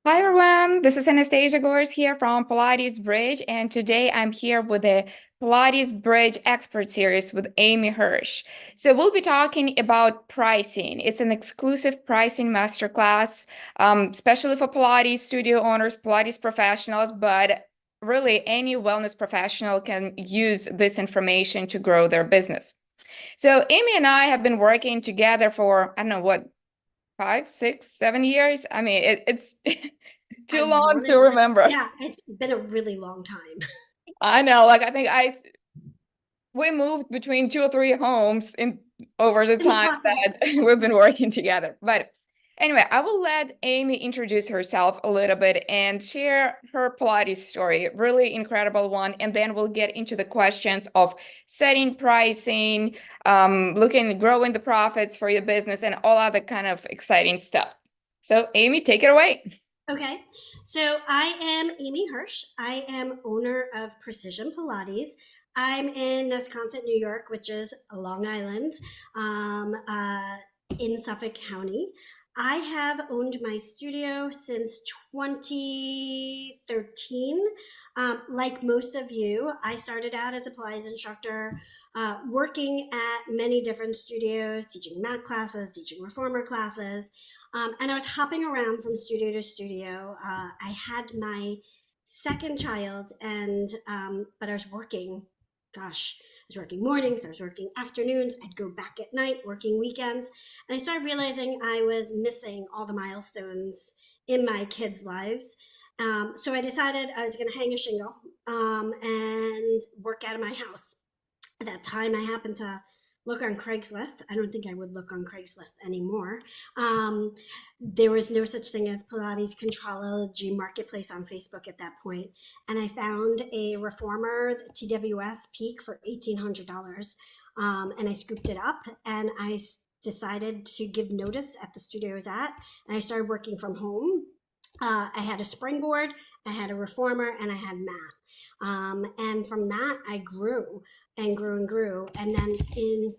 Hi everyone, this is Anastasia Gores here from PilatesBridge, and today I'm here with the PilatesBridge Expert Series with Amy Hirsch. So we'll be talking about pricing. It's an exclusive pricing masterclass, especially for Pilates studio owners, Pilates professionals, but really any wellness professional can use this information to grow their business. So Amy and I have been working together for, I don't know what, 5, 6, 7 years. I mean, it's I too long want to to, remember. yeah, it's been a really long time. I know, like I think I we moved between 2 or 3 homes in over the In the time process. that we've been working together. But anyway, I will let Amy introduce herself a little bit and share her Pilates story, really incredible one. And then we'll get into the questions of setting pricing, looking, growing the profits for your business, and all other kind of exciting stuff. So, Amy, take it away. Okay, so I am Amy Hirsch. I am owner of Precision Pilates. I'm in Wisconsin, New York, which is Long Island, um, uh, in Suffolk County. I have owned my studio since 2013. Like most of you, I started out as a Pilates instructor, working at many different studios, teaching mat classes, teaching reformer classes. And I was hopping around from studio to studio. I had my second child, and but I was working. Gosh, I was working mornings. I was working afternoons. I'd go back at night, working weekends, and I started realizing I was missing all the milestones in my kids' lives. So I decided I was going to hang a shingle and work out of my house. At that time, I happened to look on Craigslist. I don't think I would look on Craigslist anymore. Um, there was no such thing as Pilates Contrology Marketplace on Facebook at that point. And I found a reformer TWS Peak for $1,800. And I scooped it up and I decided to give notice at the studio I was at. And I started working from home. I had a springboard, I had a reformer, and I had mat. And from that, I grew and grew and grew. And then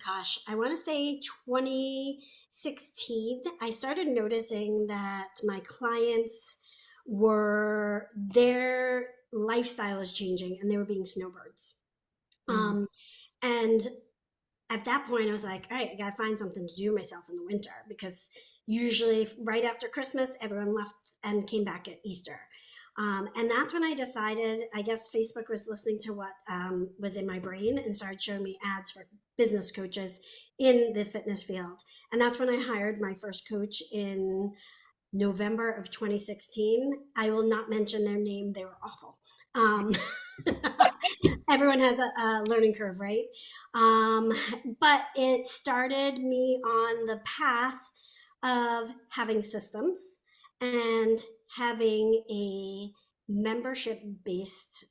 gosh, I want to say 2016, I started noticing that my clients their lifestyle is changing and they were being snowbirds. Mhm. Um, and at that point, I was like, all right, I got to find something to do myself in the winter because usually right after Christmas, everyone left and came back at Easter. And that's when I decided, I guess Facebook was listening to what was in my brain and started showing me ads for business coaches in the fitness field. And that's when I hired my first coach in November of 2016. I will not mention their name, they were awful. Um, Everyone has a learning curve, right? Um, but it started me on the path of having systems and having a membership based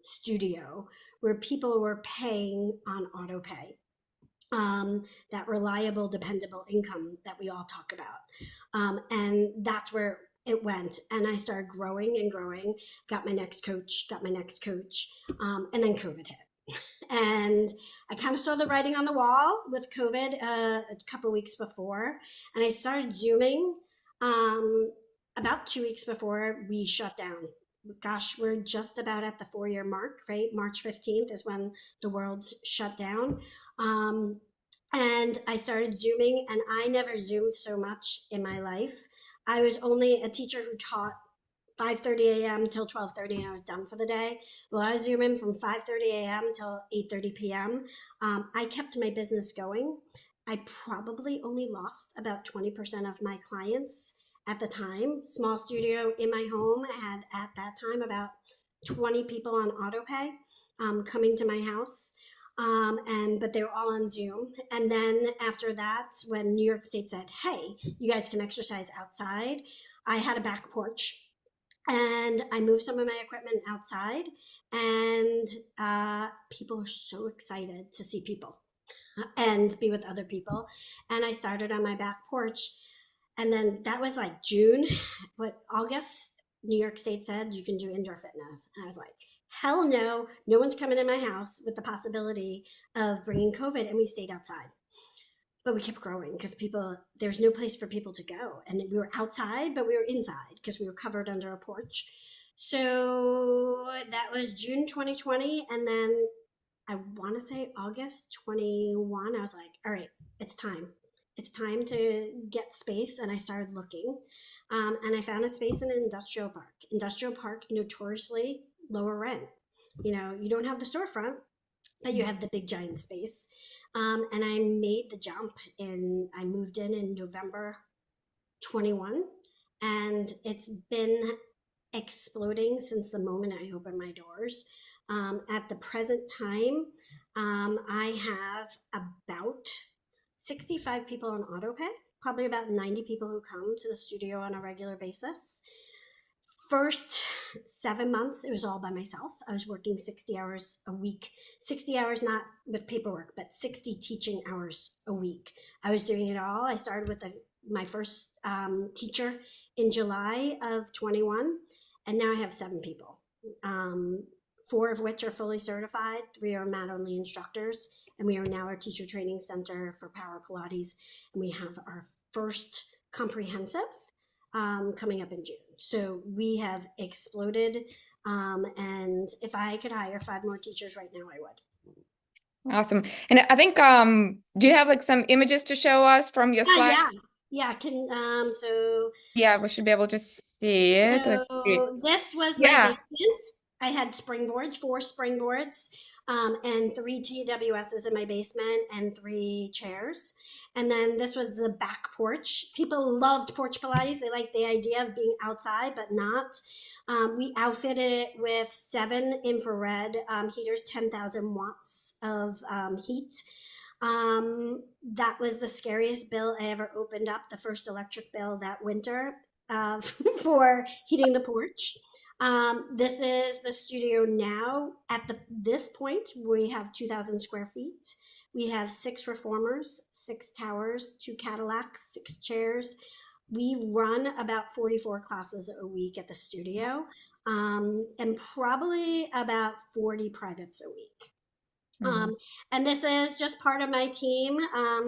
studio where people were paying on auto pay, that reliable, dependable income that we all talk about. And that's where it went. And I started growing and growing, got my next coach, and then COVID hit. And I kind of saw the writing on the wall with COVID a couple weeks before. And I started Zooming about 2 weeks before we shut down. Gosh, we're just about at the 4 year mark, right? March 15th is when the world shut down. Um, and I started Zooming, and I never Zoomed so much in my life. I was only a teacher who taught 5:30 a.m. till 12:30, and I was done for the day. Well, I was Zooming from 5:30 a.m. till 8:30 p.m. I kept my business going. I probably only lost about 20% of my clients at the time. Small studio in my home. I had at that time about 20 people on auto pay coming to my house. But they were all on Zoom. And then after that, when New York State said, "Hey, you guys can exercise outside," I had a back porch and I moved some of my equipment outside, and people were so excited to see people and be with other people. And I started on my back porch, and then that was like June, what, August, New York State said you can do indoor fitness. And I was like, hell no, no one's coming in my house with the possibility of bringing COVID. And we stayed outside. but we kept growing because there's no place for people to go. And we were outside, but we were inside because we were covered under a porch. So that was June 2020. And then I want to say August 21, I was like, all right, it's time. It's time to get space. And I started looking. And I found a space in an industrial park. Industrial park, notoriously lower rent. You don't have the storefront, but you have the big giant space. And I made the jump, and I moved in November 21. And it's been exploding since the moment I opened my doors. At the present time, I have about 65 people on autopay, probably about 90 people who come to the studio on a regular basis. First 7 months, it was all by myself. I was working 60 hours a week, 60 hours not with paperwork, but 60 teaching hours a week. I was doing it all. I started with my first teacher in July of 21, and now I have 7 people. 4 of which are fully certified, 3 are mat only instructors, and we are now our teacher training center for Power Pilates, and we have our first comprehensive coming up in June. So we have exploded, and if I could hire 5 more teachers right now, I would. Awesome. And I think, do you have like some images to show us from your slide? Yeah. So Yeah, we should be able to see it. Let's see. this was my Yeah. basement. I had springboards, 4 springboards, and 3 TWSs in my basement and 3 chairs. And then this was the back porch. People loved porch Pilates. They liked the idea of being outside, but not. We outfitted it with 7 infrared heaters, 10,000 watts of heat. That was the scariest bill I ever opened up, the first electric bill that winter for heating the porch. This is the studio now. At this point, we have 2,000 square feet. We have 6 reformers, 6 towers, 2 Cadillacs, 6 chairs. We run about 44 classes a week at the studio, and probably about 40 privates a week. And this is just part of my team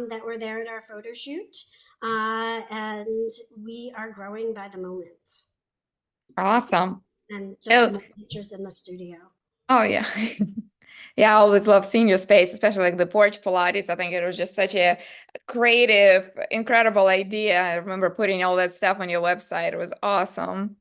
that were there at our photo shoot. And we are growing by the moment. Awesome. And just Oh, more pictures in the studio. oh yeah. Yeah, I always love seeing your space, especially like the porch Pilates. I think it was just such a creative, incredible idea. I remember putting all that stuff on your website. It was awesome.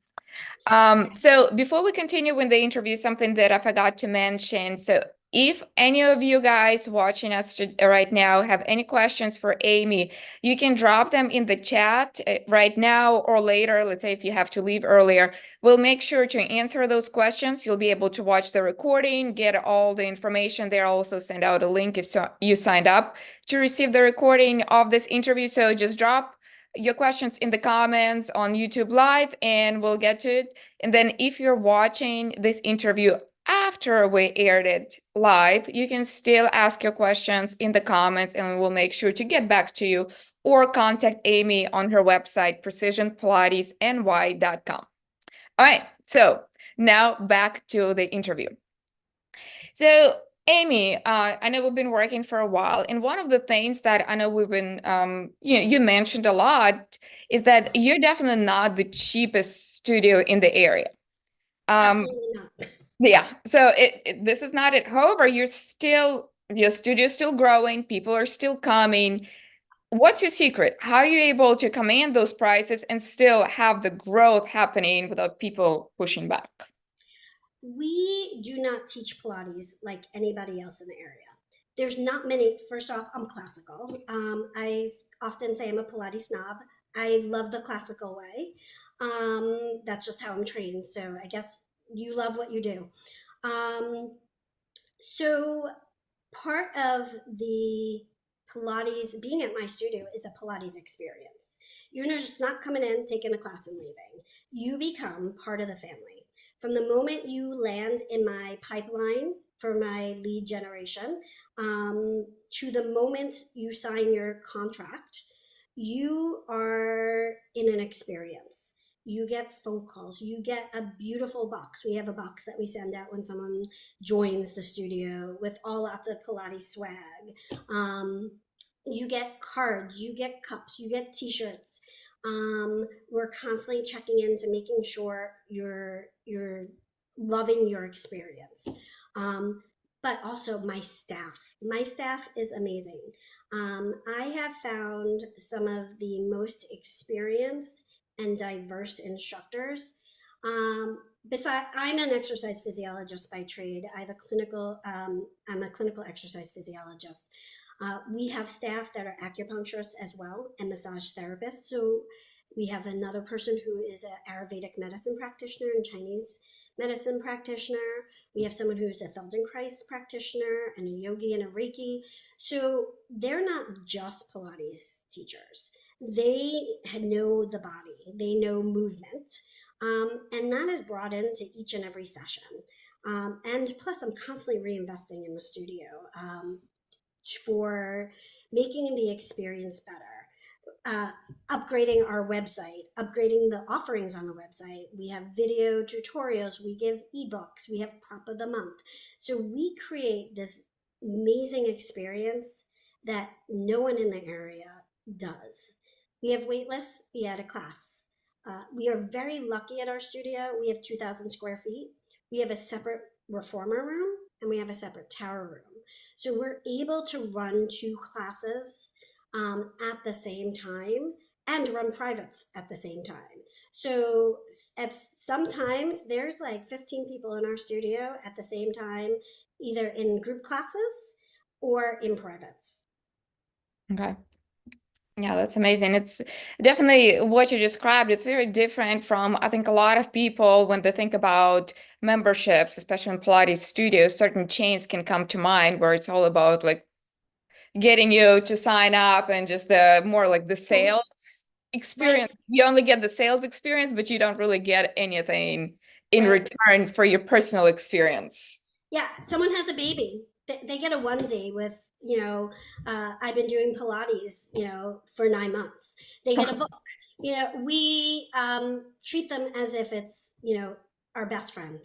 So before we continue with the interview, something that I forgot to mention. So if any of you guys watching us right now have any questions for Amy, you can drop them in the chat right now or later. Let's say if you have to leave earlier, we'll make sure to answer those questions. You'll be able to watch the recording, get all the information there. I'll also send out a link if you signed up to receive the recording of this interview. So just drop your questions in the comments on YouTube Live and we'll get to it. And then if you're watching this interview after we aired it live, you can still ask your questions in the comments and we'll make sure to get back to you or contact Amy on her website, precisionpilatesny.com. All right, so now back to the interview. So Amy, I know we've been working for a while, and one of the things that I know we've been, you mentioned a lot is that you're definitely not the cheapest studio in the area. Absolutely not. Yeah, so this is not it. However, your studio is still growing, people are still coming. What's your secret? How are you able to command those prices and still have the growth happening without people pushing back? We do not teach Pilates like anybody else in the area. There's not many. First off, I'm classical. I often say I'm a Pilates snob. I love the classical way. That's just how I'm trained. So I guess you love what you do. So part of the Pilates, being at my studio, is a Pilates experience. You're just not coming in, taking a class, and leaving. You become part of the family. From the moment you land in my pipeline for my lead generation to the moment you sign your contract, you are in an experience. You get phone calls. You get a beautiful box. We have a box that we send out when someone joins the studio with all lots of Pilates swag. You get cards, you get cups, you get t-shirts. We're constantly checking into making sure you're loving your experience. Um, but also my staff is amazing. I have found some of the most experienced and diverse instructors. Besides, I'm an exercise physiologist by trade. I'm a clinical exercise physiologist. We have staff that are acupuncturists as well and massage therapists. So we have another person who is an Ayurvedic medicine practitioner and Chinese medicine practitioner. We have someone who's a Feldenkrais practitioner and a yogi and a Reiki. So they're not just Pilates teachers. They know the body, they know movement, and that is brought into each and every session. And plus, I'm constantly reinvesting in the studio for making the experience better. Upgrading our website, upgrading the offerings on the website. We have video tutorials, we give ebooks, we have prop of the month. So we create this amazing experience that no one in the area does. We have waitlists, we add a class. We are very lucky at our studio. We have 2,000 square feet. We have a separate reformer room and we have a separate tower room. So we're able to run two classes at the same time and run privates at the same time. So at sometimes there's like 15 people in our studio at the same time, either in group classes or in privates. Okay. Yeah, that's amazing. It's definitely what you described. It's very different from, I think, a lot of people when they think about memberships, especially in Pilates studios, certain chains can come to mind where it's all about like getting you to sign up and just the more like the sales Right. experience. You only get the sales experience, but you don't really get anything in Right. return for your personal experience. Yeah, someone has a baby, they get a onesie with, I've been doing Pilates, for 9 months. They get a book. We treat them as if it's, our best friend.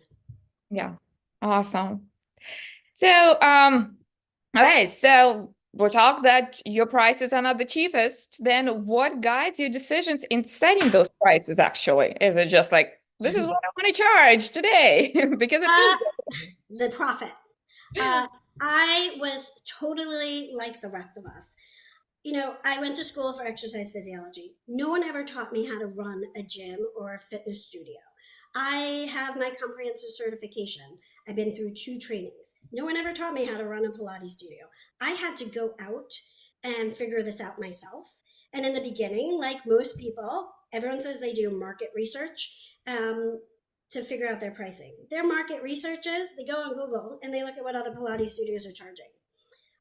Yeah. Awesome. So, okay, so we talked that your prices are not the cheapest. Then what guides your decisions in setting those prices actually? Is it just like, this is what I want to charge today because it feels uh, the profit. Uh, I was totally like the rest of us. I went to school for exercise physiology. No one ever taught me how to run a gym or a fitness studio. I have my comprehensive certification. I've been through 2 trainings. No one ever taught me how to run a Pilates studio. I had to go out and figure this out myself. And in the beginning, like most people, everyone says they do market research to figure out their pricing. Their market research is they go on Google and they look at what other Pilates studios are charging.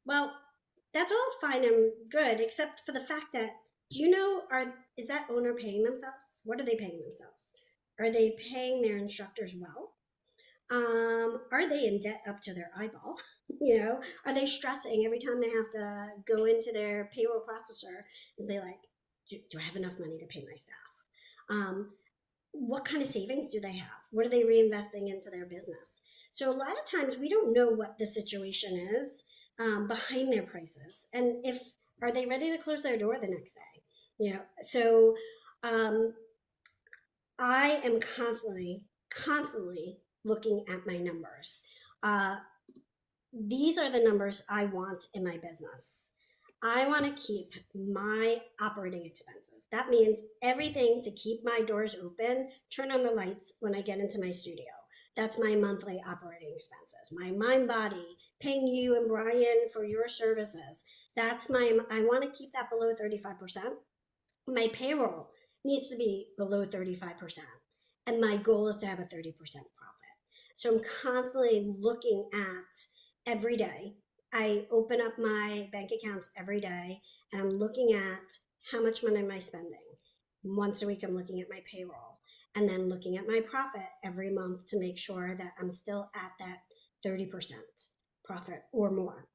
Well, that's all fine and good, except for the fact that do you know is that owner paying themselves? What are they paying themselves? Are they paying their instructors well? Are they in debt up to their eyeball? Are they stressing every time they have to go into their payroll processor and be like, do I have enough money to pay my staff? Um, what kind of savings do they have? What are they reinvesting into their business? So a lot of times we don't know what the situation is behind their prices, and if are they ready to close their door the next day? So um, I am constantly looking at my numbers. Uh, these are the numbers I want in my business. I want to keep my operating expenses. That means everything to keep my doors open, turn on the lights when I get into my studio. That's my monthly operating expenses. My mind, body, paying you and Brian for your services. I want to keep that below 35%. My payroll needs to be below 35%. And my goal is to have a 30% profit. So I'm constantly looking at every day. I open up my bank accounts every day and I'm looking at how much money am I spending. Once a week, I'm looking at my payroll and then looking at my profit every month to make sure that I'm still at that 30% profit or more.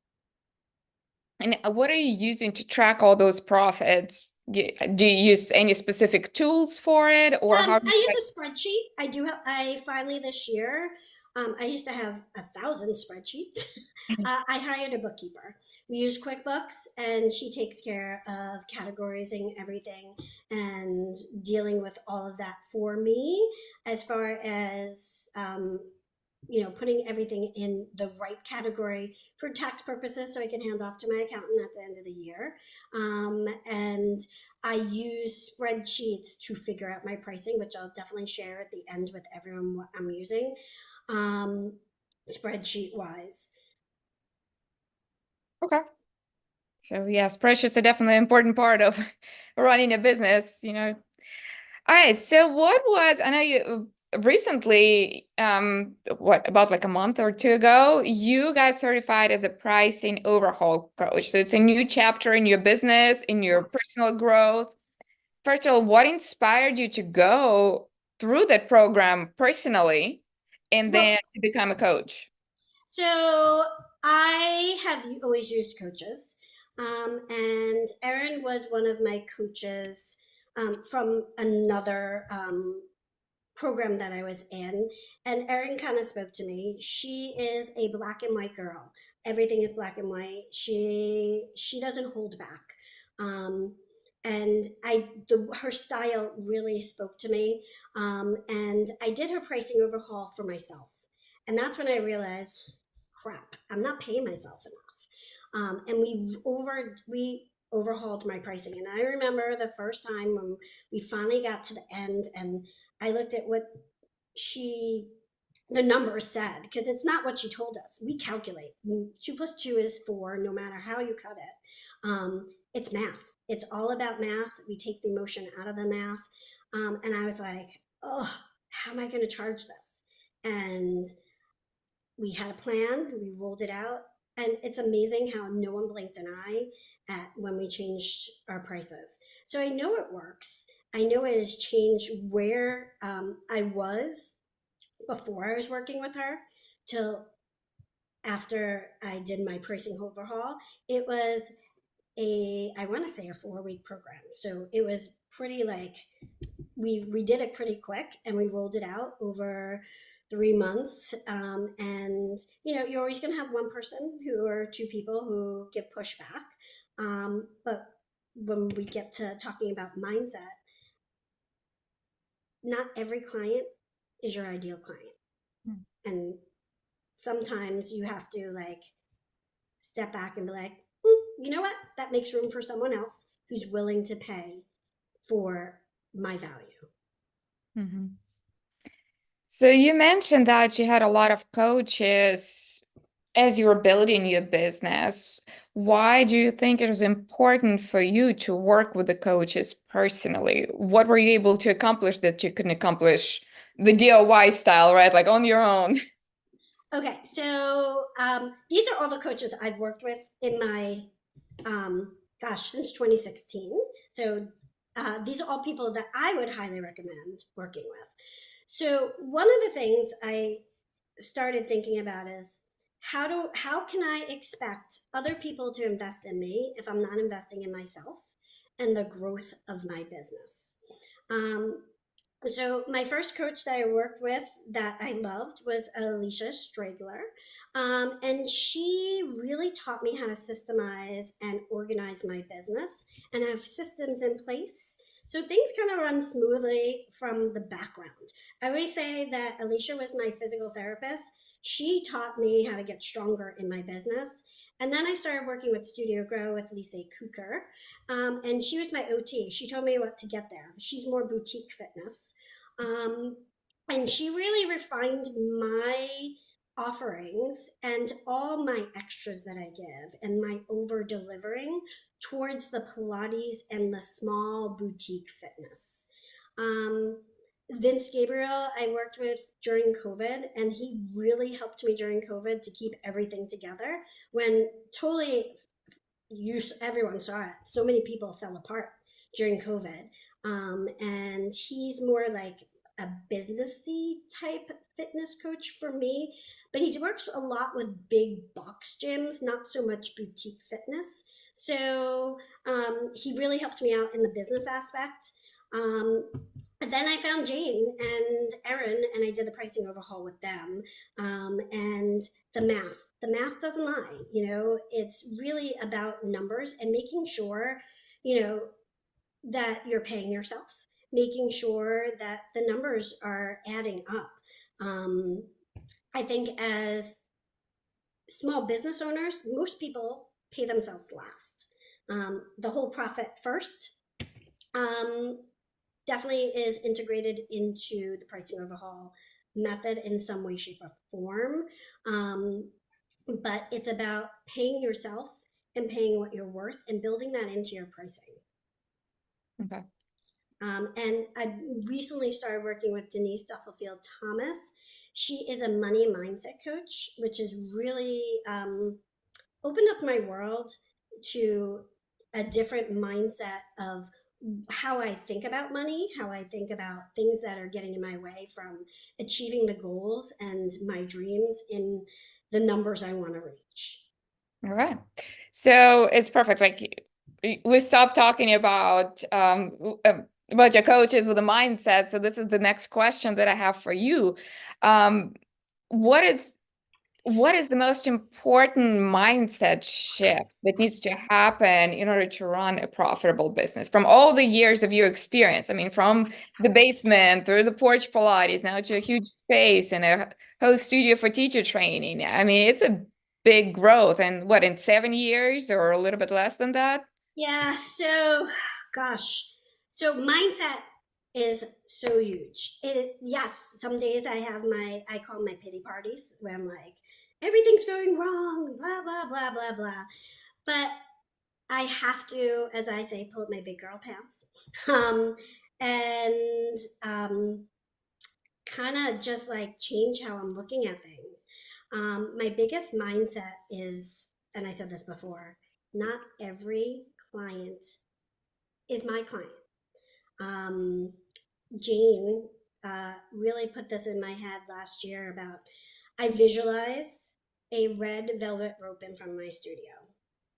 And what are you using to track all those profits? Do you use any specific tools for it or how do you I like, use a spreadsheet. I finally this year I used to have 1,000 spreadsheets. I hired a bookkeeper. We use QuickBooks, and she takes care of categorizing everything and dealing with all of that for me, as far as putting everything in the right category for tax purposes so I can hand off to my accountant at the end of the year. And I use spreadsheets to figure out my pricing, which I'll definitely share at the end with everyone what I'm using, um, spreadsheet wise. Okay. So yes, spreadsheets are definitely an important part of running a business, you know. All right. So what was, I know you recently, what, about like a month or two ago, you got certified as a pricing overhaul coach. So it's a new chapter in your business, in your Yes. personal growth. First of all, what inspired you to go through that program personally and Well, then to become a coach? so I have always used coaches, and Erin was one of my coaches from another program that I was in, and Erin kind of spoke to me. She is a black and white girl. Everything is black and white. She doesn't hold back. Um, and her style really spoke to me. And I did her pricing overhaul for myself, and that's when I realized, crap, I'm not paying myself enough. And we overhauled my pricing. And I remember the first time when we finally got to the end, and I looked at what she the numbers said, because it's not what she told us. We calculate 2 plus 2 is 4, no matter how you cut it. It's math. It's all about math. We take the emotion out of the math. And I was like, oh, how am I going to charge this? And we had a plan. We rolled it out, and it's amazing how no one blinked an eye at when we changed our prices. So I know it works. I know it has changed where I was before I was working with her till after I did my pricing overhaul. It was I want to say a 4 week program. So it was pretty like we did it pretty quick, and we rolled it out over 3 months. And you're always going to have one person who or two people who give pushback. But when we get to talking about mindset, not every client is your ideal client. And sometimes you have to like step back and be like, you know what? That makes room for someone else who's willing to pay for my value. Mhm. So you mentioned that you had a lot of coaches as you were building your business. Why do you think it was important for you to work with the coaches personally? What were you able to accomplish that you couldn't accomplish the DIY style, right? Like on your own. Okay, so these are all the coaches I've worked with in my, since 2016. So these are all people that I would highly recommend working with. So one of the things I started thinking about is how can I expect other people to invest in me if I'm not investing in myself and the growth of my business? Um, so my first coach that I worked with that I loved was Alicia Stragler, and she really taught me how to systemize and organize my business and have systems in place so things kind of run smoothly from the background. I always say that Alicia was my physical therapist. She taught me how to get stronger in my business. And then I started working with Studio Grow with Lisa Cooker, and she was my OT. She told me what to get there. She's more boutique fitness. Um, and she really refined my offerings and all my extras that I give and my over delivering towards the Pilates and the small boutique fitness. Um, Vince Gabriel, I worked with during COVID, and he really helped me during COVID to keep everything together when totally everyone saw it. So many people fell apart during COVID. And he's more like a businessy type fitness coach for me, but he works a lot with big box gyms, not so much boutique fitness. So he really helped me out in the business aspect. Um, But then I found Jane and Erin, and I did the pricing overhaul with them. And the math doesn't lie. It's really about numbers and making sure, you know, that you're paying yourself, making sure that the numbers are adding up. Um, I think as small business owners, most people pay themselves last. The whole profit first um, definitely is integrated into the pricing overhaul method in some way, shape, or form. Um, but it's about paying yourself and paying what you're worth and building that into your pricing. Okay. And I recently started working with Denise Duffield Thomas. She is a money mindset coach, which has really opened up my world to a different mindset of how I think about money, how I think about things that are getting in my way from achieving the goals and my dreams in the numbers I want to reach. All right. So it's perfect. Like we stopped talking about your coaches with a mindset. So this is the next question that I have for you. Um, what is what is the most important mindset shift that needs to happen in order to run a profitable business from all the years of your experience? I mean, from the basement through the porch Pilates, now to a huge space and a whole studio for teacher training. I mean, it's a big growth. And what, in 7 years or a little bit less than that? Yeah, so gosh. So mindset is so huge. Yes, some days I call my pity parties where I'm like, everything's going wrong, blah blah blah blah blah. But I have to, as I say, pull up my big girl pants. Um and kind of just like change how I'm looking at things. My biggest mindset is, and I said this before, not every client is my client. Um, Jane really put this in my head last year about I visualize a red velvet rope in front of my studio.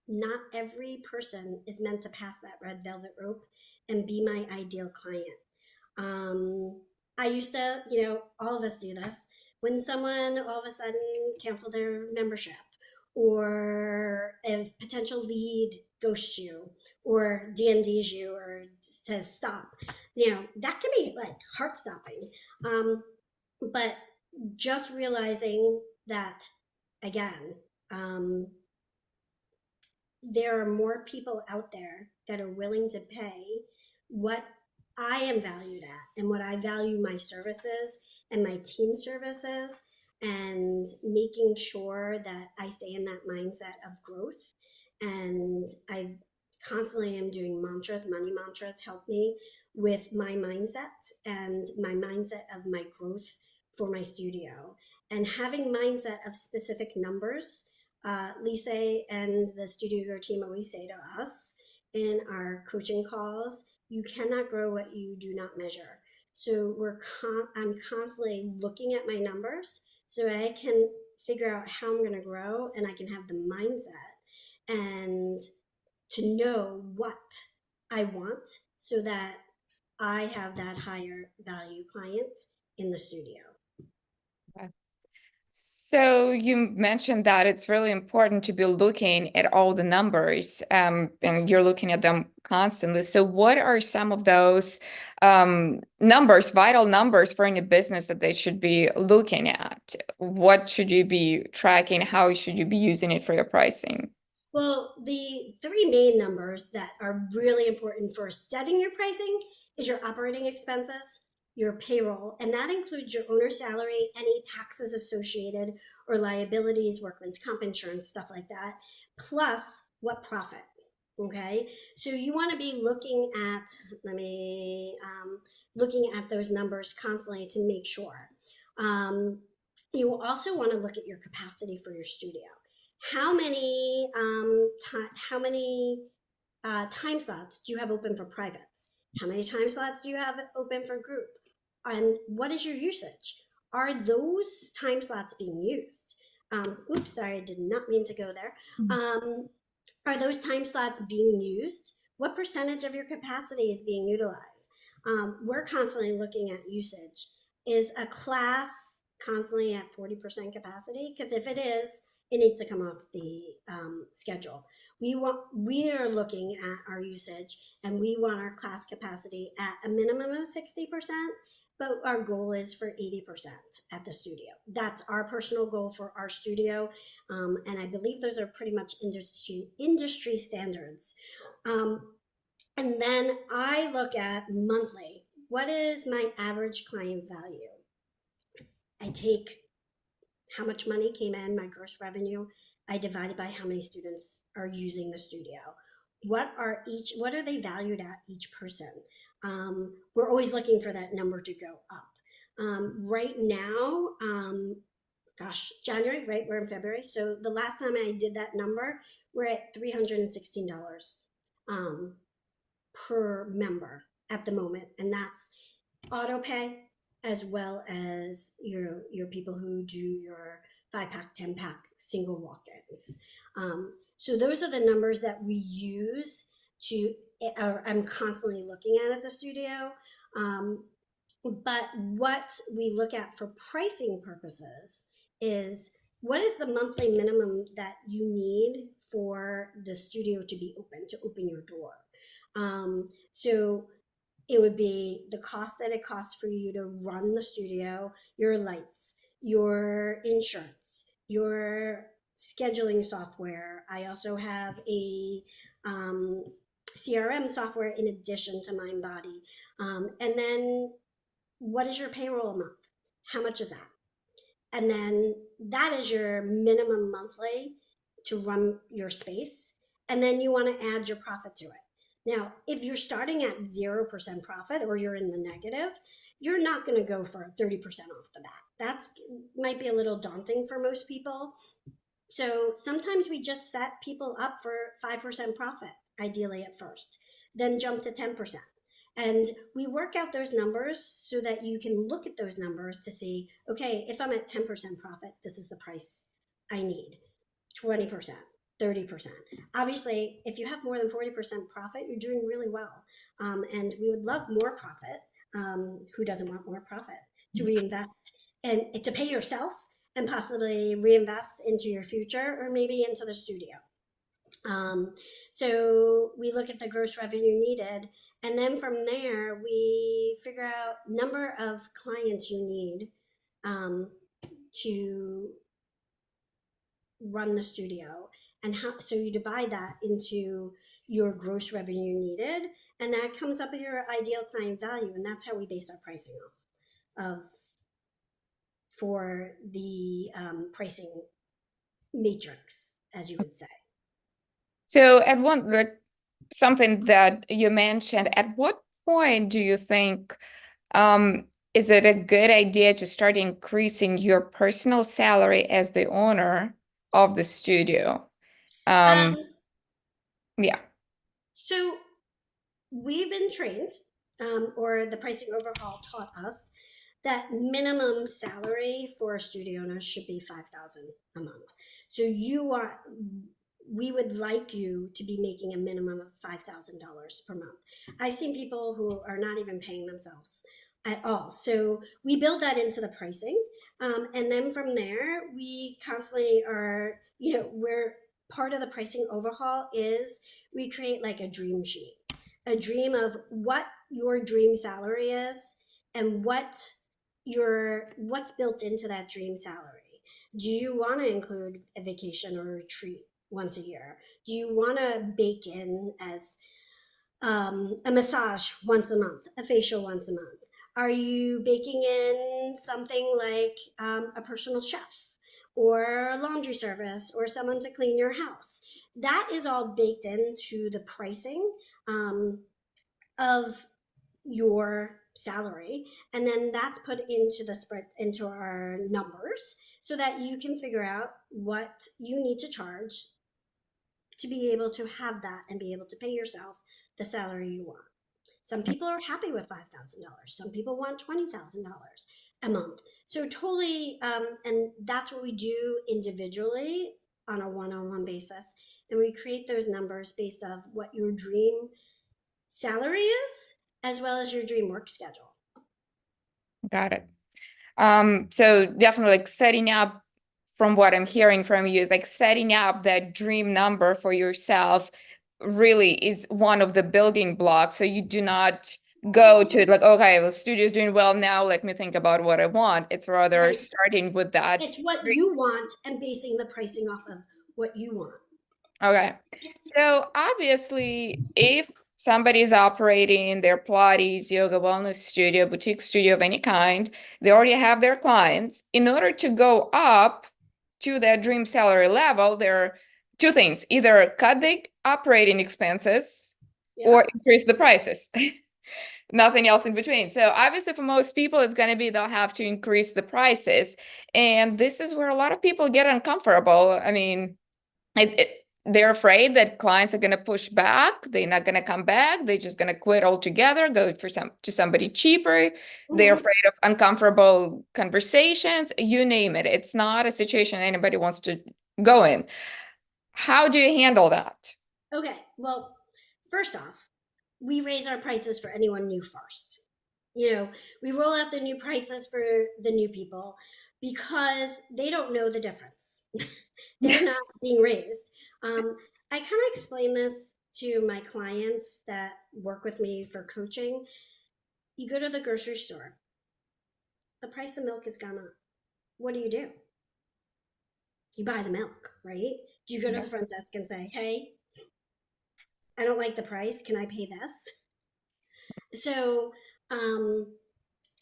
Not every person is meant to pass that red velvet rope and be my ideal client. Um, I used to, all of us do this. When someone all of a sudden canceled their membership, or a potential lead ghosts you, or DNDs you, or says stop, that can be like heart stopping. But just realizing that again, um, there are more people out there that are willing to pay what I am valued at and what I value my services and my team services, and making sure that I stay in that mindset of growth. And I constantly am doing mantras. Money mantras help me with my mindset and my mindset of my growth for my studio, and having mindset of specific numbers. Lisa and the Studio Grow team always say to us in our coaching calls, you cannot grow what you do not measure. So I'm constantly looking at my numbers so I can figure out how I'm going to grow, and I can have the mindset and to know what I want so that I have that higher value client in the studio. So you mentioned that it's really important to be looking at all the numbers, and you're looking at them constantly. So what are some of those numbers, vital numbers for any business that they should be looking at? What should you be tracking? How should you be using it for your pricing? Well, the three main numbers that are really important for setting your pricing is your operating expenses, your payroll, and that includes your owner's salary, any taxes associated or liabilities, workman's comp insurance, stuff like that, plus what profit. Okay, so you want to be looking at those numbers constantly to make sure. Um, you also want to look at your capacity for your studio. How many time slots do you have open for privates? How many time slots do you have open for group? And what is your usage? Are those time slots being used? Oops, sorry, I did not mean to go there. Um, are those time slots being used? What percentage of your capacity is being utilized? We're constantly looking at usage. Is a class constantly at 40% capacity? Because if it is, it needs to come off the schedule. We are looking at our usage, and we want our class capacity at a minimum of 60%, but our goal is for 80% at the studio. That's our personal goal for our studio, and I believe those are pretty much industry standards. Um, and then I look at monthly. What is my average client value? I take how much money came in, my gross revenue. I divide it by how many students are using the studio. What are they valued at, each person? We're always looking for that number to go up. Right now, January, right? We're in February. So the last time I did that number, we're at $316 per member at the moment. And that's auto pay, as well as your people who do your 5-pack, 10-pack single walk-ins. So those are the numbers that we use to. I'm constantly looking at the studio. But what we look at for pricing purposes is, what is the monthly minimum that you need for the studio to be open, to open your door. So it would be the cost that it costs for you to run the studio, your lights, your insurance, your scheduling software. I also have a CRM software in addition to MindBody. And then what is your payroll a month? How much is that? And then that is your minimum monthly to run your space. And then you want to add your profit to it. Now, if you're starting at 0% profit, or you're in the negative, you're not going to go for 30% off the bat. That might be a little daunting for most people. So sometimes we just set people up for 5% profit, ideally at first, then jump to 10%. And we work out those numbers so that you can look at those numbers to see, okay, if I'm at 10% profit, this is the price I need. 20%, 30%. Obviously, if you have more than 40% profit, you're doing really well. And we would love more profit. Who doesn't want more profit to reinvest and to pay yourself, and possibly reinvest into your future, or maybe into the studio? So we look at the gross revenue needed, and then from there we figure out number of clients you need to run the studio, and how. So you divide that into your gross revenue needed, and that comes up with your ideal client value, and that's how we base our pricing off of for the pricing matrix, as you would say. So at something that you mentioned, at what point do you think is it a good idea to start increasing your personal salary as the owner of the studio? Um, Yeah. so we've been trained, or the pricing overhaul taught us, that minimum salary for a studio owner should be $5,000 a month. So we would like you to be making a minimum of $5,000 per month. I've seen people who are not even paying themselves at all. So we build that into the pricing. And then from there, we constantly are, we're part of the pricing overhaul is we create like a dream sheet, a dream of what your dream salary is, and what's built into that dream salary. Do you want to include a vacation or a retreat once a year? Do you want to bake in as a massage once a month, a facial once a month? Are you baking in something like a personal chef, or a laundry service, or someone to clean your house? That is all baked into the pricing of your salary, and then that's put into the spread, into our numbers, so that you can figure out what you need to charge to be able to have that and be able to pay yourself the salary you want. Some people are happy with $5,000. Some people want $20,000 a month. So totally, and that's what we do individually on a one-on-one basis. And we create those numbers based on what your dream salary is, as well as your dream work schedule. Got it. So definitely like setting up, from what I'm hearing from you, like setting up that dream number for yourself really is one of the building blocks. So you do not go to like, okay, well, studio's doing well now, let me think about what I want. It's rather Right. starting with that. It's what you want and basing the pricing off of what you want. Okay. So obviously, if somebody is operating their Pilates, yoga, wellness studio, boutique studio of any kind, they already have their clients. In order to go up to that dream salary level, there are two things: either cut the operating expenses or Yep. increase the prices. Nothing else in between. So obviously, for most people, it's going to be they'll have to increase the prices. And this is where a lot of people get uncomfortable. I mean, they're afraid that clients are going to push back. They're not going to come back. They're just going to quit altogether, go for to somebody cheaper. They're Mm-hmm. afraid of uncomfortable conversations. You name it. It's not a situation anybody wants to go in. How do you handle that? Okay. Well, first off, we raise our prices for anyone new first. We roll out the new prices for the new people because they don't know the difference. They're not being raised. I kind of explain this to my clients that work with me for coaching. You go to the grocery store, the price of milk has gone up. What do? You buy the milk, right? Do you go to Yeah. the front desk and say, hey, I don't like the price. Can I pay this? So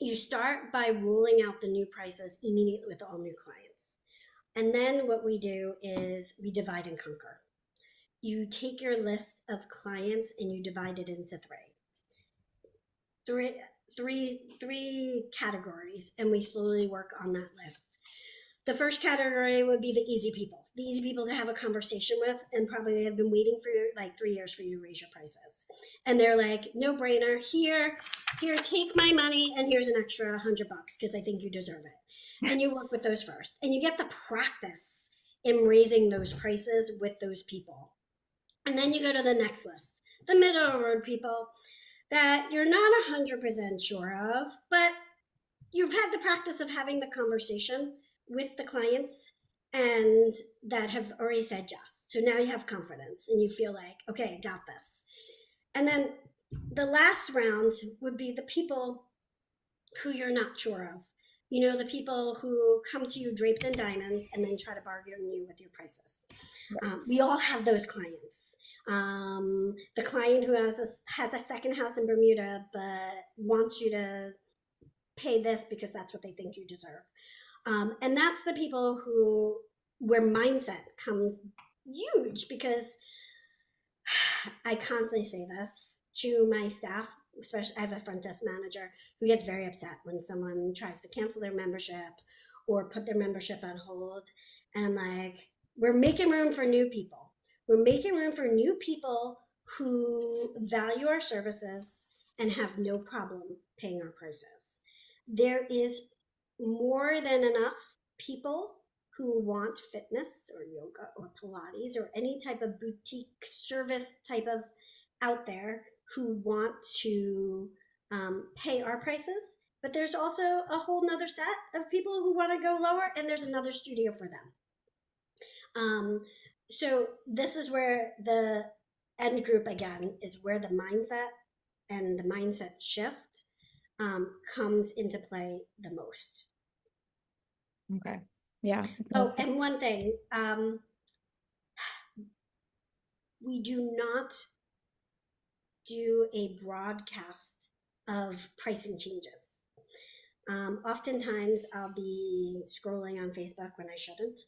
you start by ruling out the new prices immediately with all new clients. And then what we do is we divide and conquer. You take your list of clients and you divide it into three, three categories, and we slowly work on that list. The first category would be the easy people to have a conversation with, and probably have been waiting for like 3 years for you to raise your prices. And they're like, no brainer, here, take my money, and here's an extra $100 because I think you deserve it. And you work with those first, and you get the practice in raising those prices with those people. And then you go to the next list, the middle road people that you're not 100% sure of, but you've had the practice of having the conversation with the clients and that have already said yes. So now you have confidence and you feel like, okay, I got this. And then the last round would be the people who you're not sure of. The people who come to you draped in diamonds and then try to bargain you with your prices. We all have those clients. The client who has a second house in Bermuda but wants you to pay this because that's what they think you deserve. And that's the people where mindset comes huge, because I constantly say this to my staff, especially I have a front desk manager who gets very upset when someone tries to cancel their membership or put their membership on hold. And I'm like, we're making room for new people. We're making room for new people who value our services and have no problem paying our prices. There is more than enough people who want fitness or yoga or Pilates or any type of boutique service type of out there who want to pay our prices. But there's also a whole nother set of people who want to go lower, and there's another studio for them. So this is where the end group again is where the mindset and the mindset shift comes into play the most. Okay. Yeah. Oh, and one thing, we do not do a broadcast of pricing changes. Oftentimes, I'll be scrolling on Facebook when I shouldn't,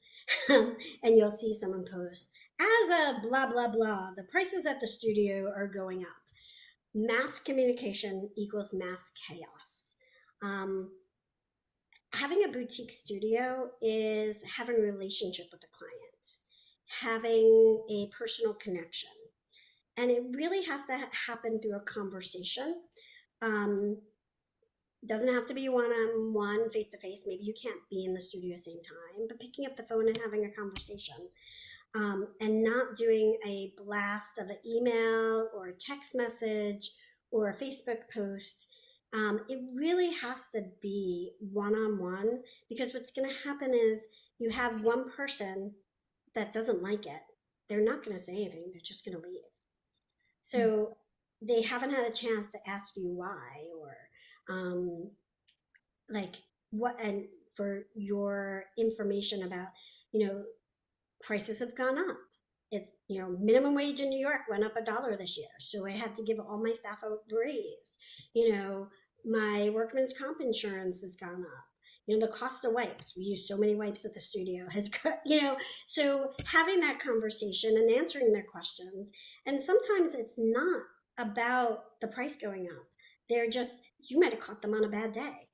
and you'll see someone post, as a blah, blah, blah, the prices at the studio are going up. Mass communication equals mass chaos. Having a boutique studio is having a relationship with the client, having a personal connection. And it really has to happen through a conversation. Doesn't have to be one-on-one, face-to-face. Maybe you can't be in the studio at the same time, but picking up the phone and having a conversation. And not doing a blast of an email or a text message or a Facebook post. It really has to be one-on-one, because what's going to happen is you have one person that doesn't like it. They're not going to say anything. They're just going to leave. So they haven't had a chance to ask you why, or like what, and for your information about, you know, prices have gone up. Minimum wage in New York went up $1 this year, so I had to give all my staff a raise. My workman's comp insurance has gone up. The cost of wipes, we use so many wipes at the studio, has got, so having that conversation and answering their questions. And sometimes it's not about the price going up. They're just, you might have caught them on a bad day.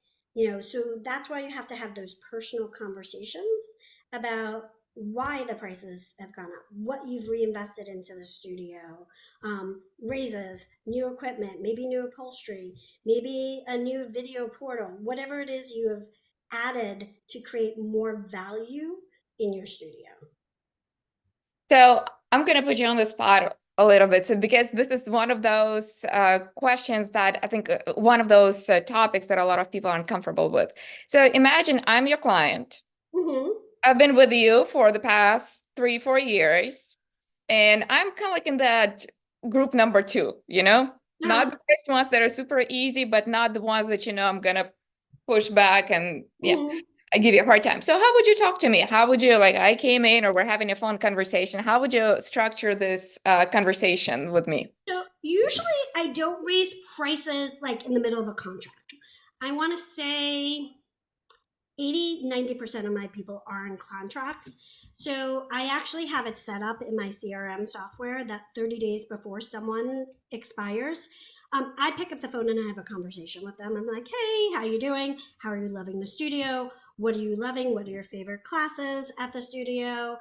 So that's why you have to have those personal conversations about why the prices have gone up, what you've reinvested into the studio, raises, new equipment, maybe new upholstery, maybe a new video portal, whatever it is you have added to create more value in your studio. So I'm going to put you on the spot a little bit. So because this is one of those questions that I think one of those topics that a lot of people are uncomfortable with. So imagine I'm your client. Mm-hmm. I've been with you for the past 3-4 years, and I'm kind of like in that group number 2, not the first ones that are super easy, but not the ones that, I'm going to push back and Mm-hmm. I give you a hard time. So how would you talk to me? How would you, like, I came in or we're having a phone conversation. How would you structure this conversation with me? So usually I don't raise prices like in the middle of a contract. I want to say 80-90% of my people are in contracts. So I actually have it set up in my CRM software that 30 days before someone expires, I pick up the phone and I have a conversation with them. I'm like, hey, how you doing? How are you loving the studio? What are you loving? What are your favorite classes at the studio?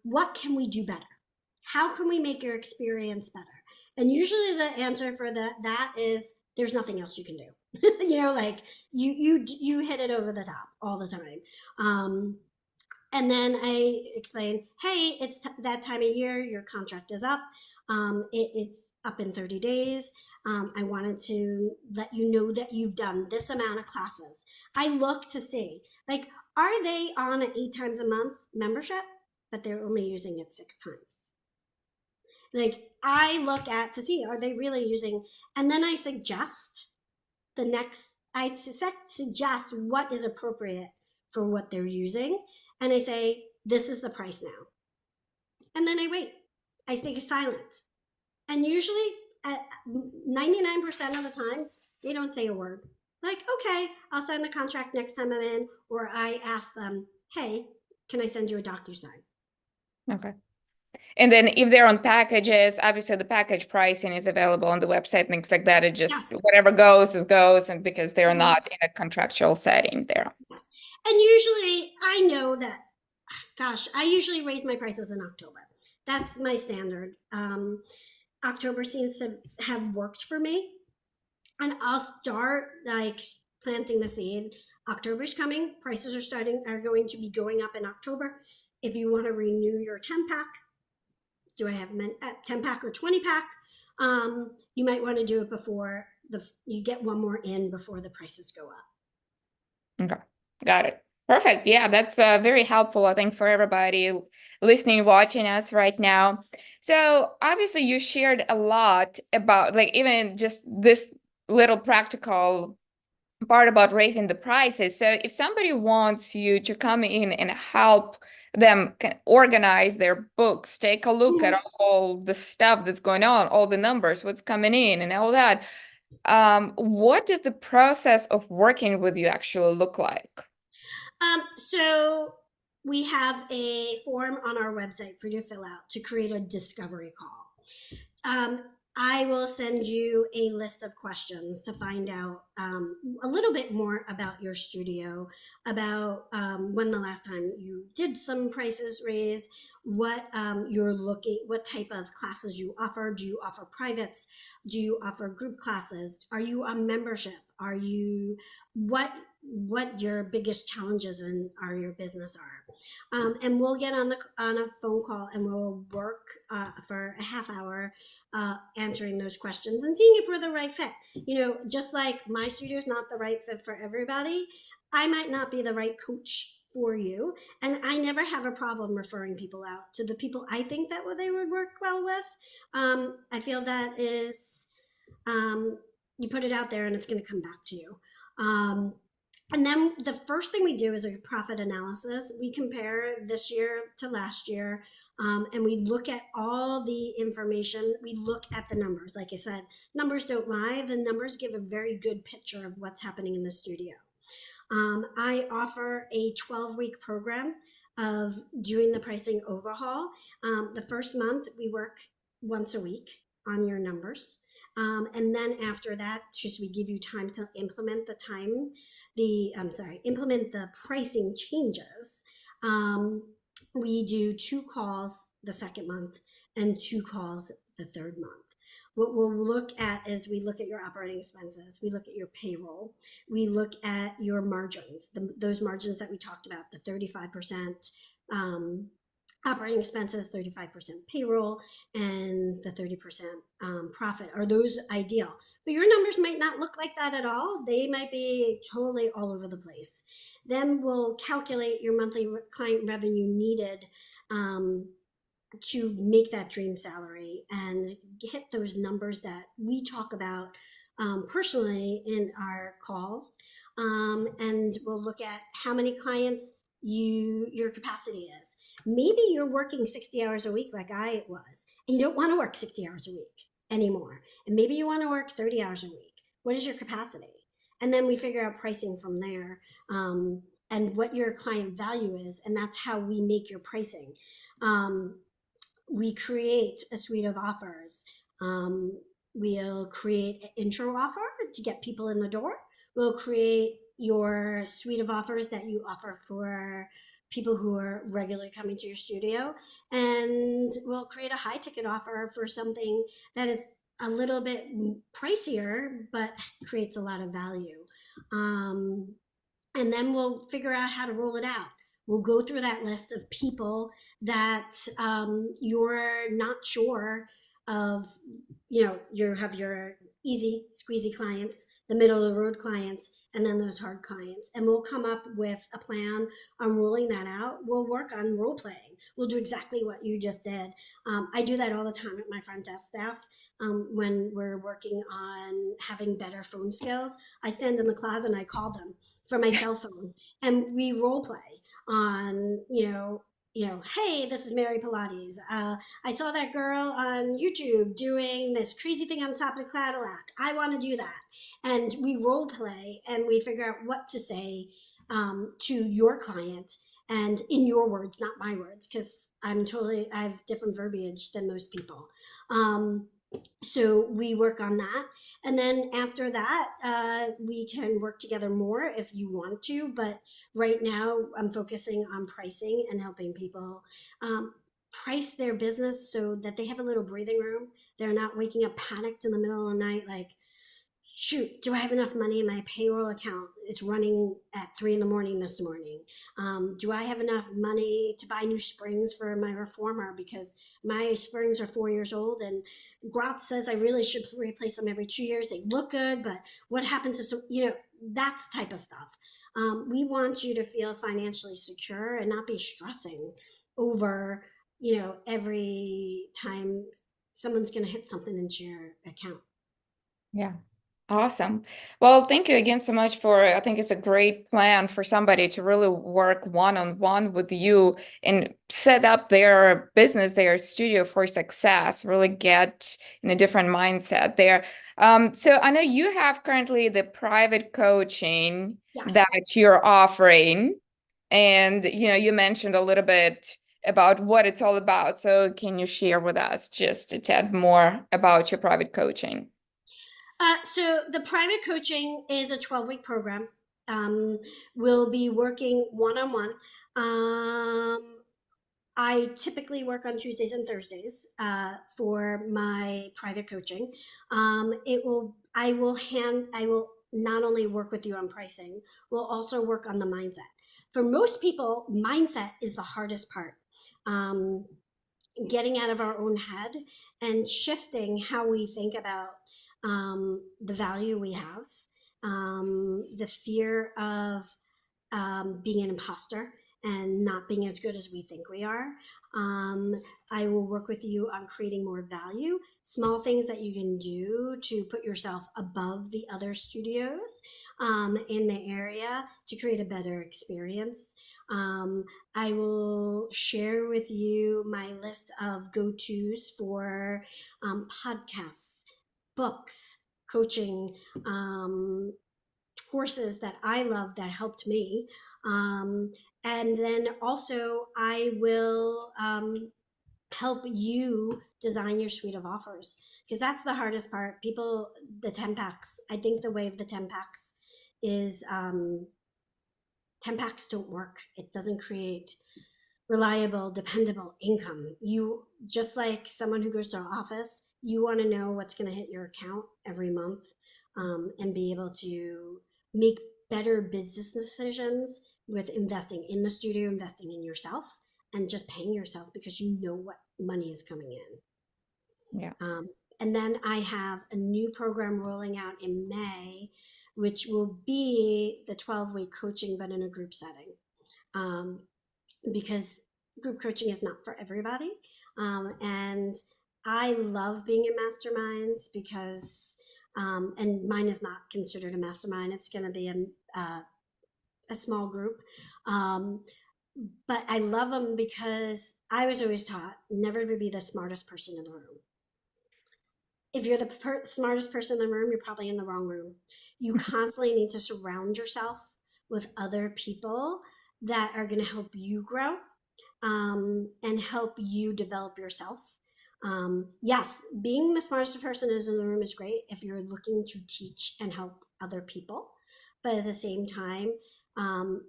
What can we do better? How can we make your experience better? And usually the answer for that is there's nothing else you can do. Like you hit it over the top all the time. And then I explain, hey, it's that time of year, your contract is up. It's up in 30 days. I wanted to let you know that you've done this amount of classes. I look to see, like, are they on an 8 times a month membership, but they're only using it 6 times? Like, I look at to see, are they really using, and then I suggest suggest what is appropriate for what they're using. And I say, this is the price now. And then I wait. I stay silent. And usually at 99% of the time, they don't say a word. Like, okay, I'll sign the contract next time I'm in. Or I ask them, hey, can I send you a DocuSign? Okay. And then if they're on packages, obviously the package pricing is available on the website, things like that. It just, Yes. whatever goes is goes, and because they're Mm-hmm. not in a contractual setting there. Yes. And usually I know that, gosh, I usually raise my prices in October. That's my standard. October seems to have worked for me. And I'll start like planting the seed. October's coming. Prices are going to be going up in October. If you want to renew your 10 pack, do I have 10 pack or 20 pack? You might want to do it before you get one more in before the prices go up. Okay, got it. Perfect. Yeah, that's very helpful, I think, for everybody listening, watching us right now. So obviously you shared a lot about, like, even just this little practical part about raising the prices. So if somebody wants you to come in and help them organize their books, take a look at all the stuff that's going on, all the numbers, what's coming in and all that, what does the process of working with you actually look like? So we have a form on our website for you to fill out to create a discovery call. I will send you a list of questions to find out a little bit more about your studio, about when the last time you did some prices raise, what what type of classes you offer. Do you offer privates? Do you offer group classes? Are you a membership? Are you, what what your biggest challenges in your business are, and we'll get on a phone call and we'll work for a half hour answering those questions and seeing if we're the right fit. Just like my studio is not the right fit for everybody, I might not be the right coach for you, and I never have a problem referring people out to the people I think that they would work well with. I feel that is, you put it out there and it's going to come back to you. And then the first thing we do is a profit analysis. We compare this year to last year, and we look at all the information. We look at the numbers. Like I said, numbers don't lie. The numbers give a very good picture of what's happening in the studio. I offer a 12-week program of doing the pricing overhaul. The first month, we work once a week on your numbers. And then after that, just we give you time to implement implement the pricing changes. We do 2 calls the second month and 2 calls the third month. What we'll look at is we look at your operating expenses, we look at your payroll, we look at your margins, those margins that we talked about, the 35% operating expenses, 35% payroll, and the 30% profit. Are those ideal? But your numbers might not look like that at all. They might be totally all over the place. Then we'll calculate your monthly client revenue needed to make that dream salary and hit those numbers that we talk about personally in our calls. And we'll look at how many clients your capacity is. Maybe you're working 60 hours a week like I was, and you don't want to work 60 hours a week anymore. And maybe you want to work 30 hours a week. What is your capacity? And then we figure out pricing from there, and what your client value is. And that's how we make your pricing. We create a suite of offers. We'll create an intro offer to get people in the door. We'll create your suite of offers that you offer for people who are regularly coming to your studio. And we'll create a high ticket offer for something that is a little bit pricier, but creates a lot of value. And then we'll figure out how to roll it out. We'll go through that list of people that you're not sure of. You have your easy squeezy clients, the middle of the road clients, and then those hard clients. And we'll come up with a plan on rolling that out. We'll work on role playing. We'll do exactly what you just did. I do that all the time with my front desk staff. When we're working on having better phone skills, I stand in the closet and I call them from my cell phone, and we role play on, hey, this is Mary Pilates. I saw that girl on YouTube doing this crazy thing on top of the Cadillac. I want to do that. And we role play and we figure out what to say to your client, and in your words, not my words, because I have different verbiage than most people. So we work on that. And then after that, we can work together more if you want to. But right now, I'm focusing on pricing and helping people price their business so that they have a little breathing room. They're not waking up panicked in the middle of the night like, shoot, do I have enough money in my payroll account? It's running at 3 a.m. this morning. Do I have enough money to buy new springs for my reformer because my springs are 4 years old and Gratz says I really should replace them every 2 years. They look good, but what happens if, that type of stuff. We want you to feel financially secure and not be stressing over, every time someone's going to hit something into your account. Yeah. Awesome. Well, thank you again so much I think it's a great plan for somebody to really work one-on-one with you and set up their business, their studio for success, really get in a different mindset there. So I know you have currently the private coaching that you're offering, and you mentioned a little bit about what it's all about. So can you share with us just a tad more about your private coaching? So the private coaching is a 12-week program. We'll be working one-on-one. I typically work on Tuesdays and Thursdays for my private coaching. I will not only work with you on pricing, we'll also work on the mindset. For most people, mindset is the hardest part. Um, Getting out of our own head and shifting how we think about the value we have, the fear of being an imposter and not being as good as we think we are. Um, I will work with you on creating more value, small things that you can do to put yourself above the other studios in the area to create a better experience. Um, I will share with you my list of go tos for podcasts, books, coaching, courses that I love that helped me. And then also, I will help you design your suite of offers because that's the hardest part. People, the 10 packs, I think the way of the 10 packs is 10 packs don't work. It doesn't create reliable, dependable income. You, just like someone who goes to an office, you want to know what's going to hit your account every month, and be able to make better business decisions with investing in the studio, investing in yourself, and just paying yourself because you know what money is coming Yeah. in. And then I have a new program rolling out in May, which will be the 12-week coaching, but in a group setting. Um, because group coaching is not for everybody. And I love being in masterminds because, and mine is not considered a mastermind. It's going to be a small group. Um, but I love them because I was always taught never to be the smartest person in the room. If you're the smartest person in the room, you're probably in the wrong room. You constantly need to surround yourself with other people that are going to help you grow, and help you develop yourself. Yes, being the smartest person is in the room is great if you're looking to teach and help other people. But at the same time,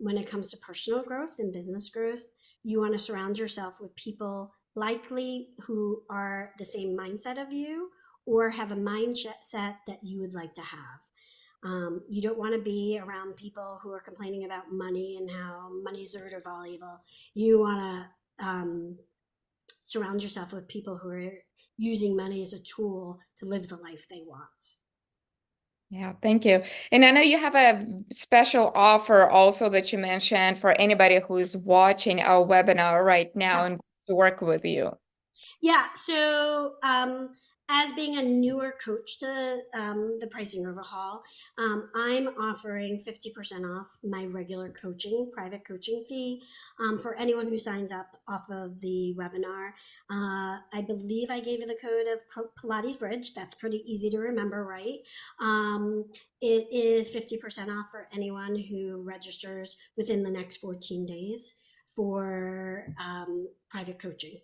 when it comes to personal growth and business growth, you want to surround yourself with people likely who are the same mindset of you or have a mindset that you would like to have. You don't want to be around people who are complaining about money and how money is dirt or valuable. You want to surround yourself with people who are using money as a tool to live the life they want. Yeah, thank you. And I know you have a special offer also that you mentioned for anybody who's watching our webinar right now Yes. and to work with you. Yeah. So, as being a newer coach to the Pricing Overhaul, I'm offering 50% off my regular coaching, private coaching fee, for anyone who signs up off of the webinar. I believe I gave you the code of PilatesBridge. That's pretty easy to remember, right? It is 50% off for anyone who registers within the next 14 days for private coaching.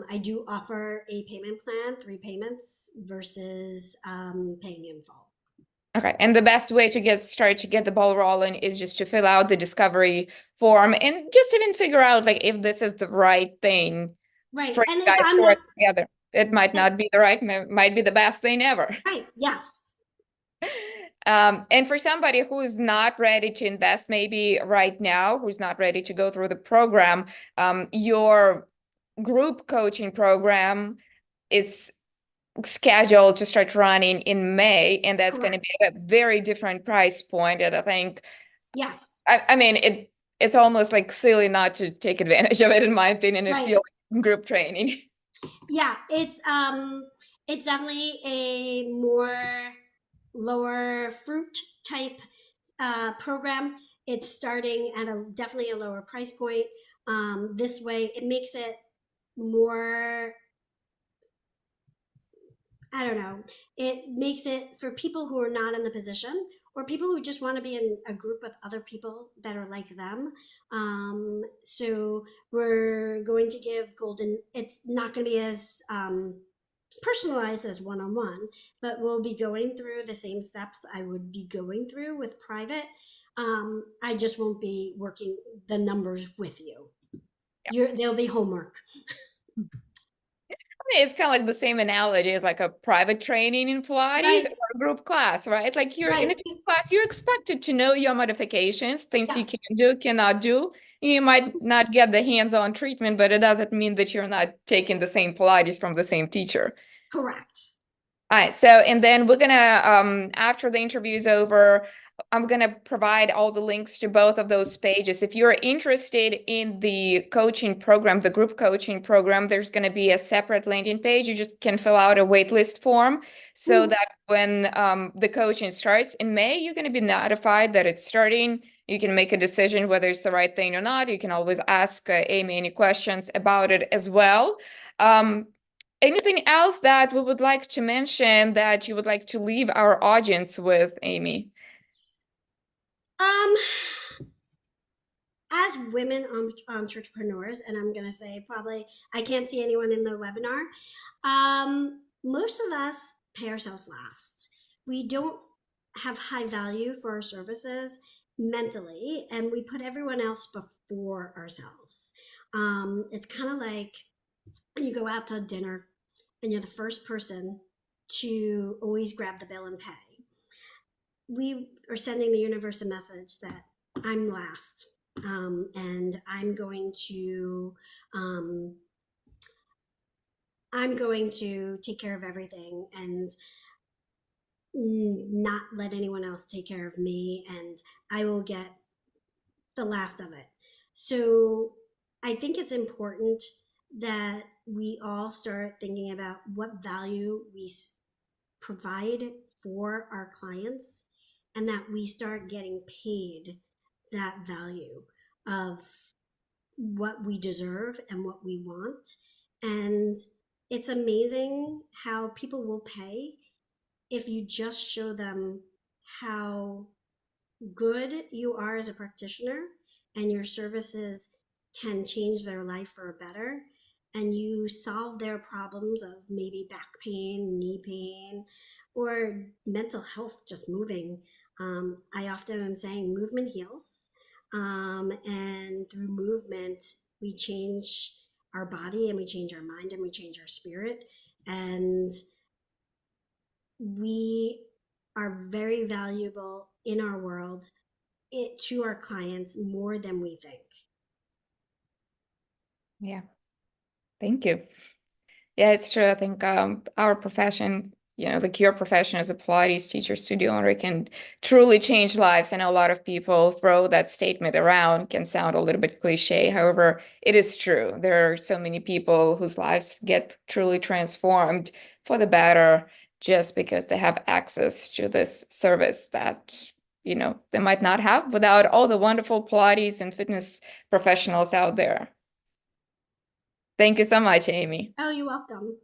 I do offer a payment plan, 3 payments versus paying in full. Okay, and the best way to get started, to get the ball rolling, is just to fill out the discovery form and just even figure out like if this is the right thing Right. for And you if guys I'm to work not, together. It might and, not be the right, might be the best thing ever. right, yes. And for somebody who's not ready to invest, maybe right now, who's not ready to go through the program, your group coaching program is scheduled to start running in May, and that's going to Correct. be at a very different price point. And I think, Yes. I mean, it's almost like silly not to take advantage of it, in my opinion. It Right. feels like group training. Yeah, it's definitely a more lower fruit type program. It's starting at a definitely a lower price point. This way, it makes it more, I don't know. It makes it for people who are not in the position or people who just want to be in a group with other people that are like them. So we're going to give golden, it's not going to be as personalized as one on one, but we'll be going through the same steps I would be going through with private. I just won't be working the numbers with you. There'll be homework. It's kind of like the same analogy as like a private training in Pilates Right, or a group class, right? Like you're in right. a class, you're expected to know your modifications, things you can Yes, do, cannot do. You might not get the hands-on treatment, but it doesn't mean that you're not taking the same Pilates from the same teacher. correct. All right, so and then we're gonna after the interview is over, I'm gonna provide all the links to both of those pages. If you're interested in the coaching program, the group coaching program, there's gonna be a separate landing page. You just can fill out a waitlist form so Mhm. that when the coaching starts in May, you're gonna be notified that it's starting. You can make a decision whether it's the right thing or not. You can always ask Amy any questions about it as well. Um, Anything else that we would like to mention that you would like to leave our audience with, Amy? Um, as women entrepreneurs, and I'm gonna say probably I can't see anyone in the webinar. Most of us pay ourselves last. We don't have high value for our services mentally, and we put everyone else before ourselves. It's kind of like when you go out to dinner and you're the first person to always grab the bill and pay. We are sending the universe a message that I'm last, and um, I'm going to take care of everything and not let anyone else take care of me, and I will get the last of it. So I think it's important that we all start thinking about what value we provide for our clients, and that we start getting paid that value of what we deserve and what we want. And it's amazing how people will pay if you just show them how good you are as a practitioner and your services can change their life for a better, and you solve their problems of maybe back pain, knee pain, or mental health, just moving. I often am saying movement heals, and through movement we change our body and we change our mind and we change our spirit, and we are very valuable in our world, it to our clients more than we think. Yeah, thank you. Yeah, it's true. I think our profession, like your profession as a Pilates teacher, studio owner, can truly change lives. I know a lot of people throw that statement around, can sound a little bit cliche. However, it is true. There are so many people whose lives get truly transformed for the better just because they have access to this service that, they might not have without all the wonderful Pilates and fitness professionals out there. Thank you so much, Amy. Oh, you're welcome.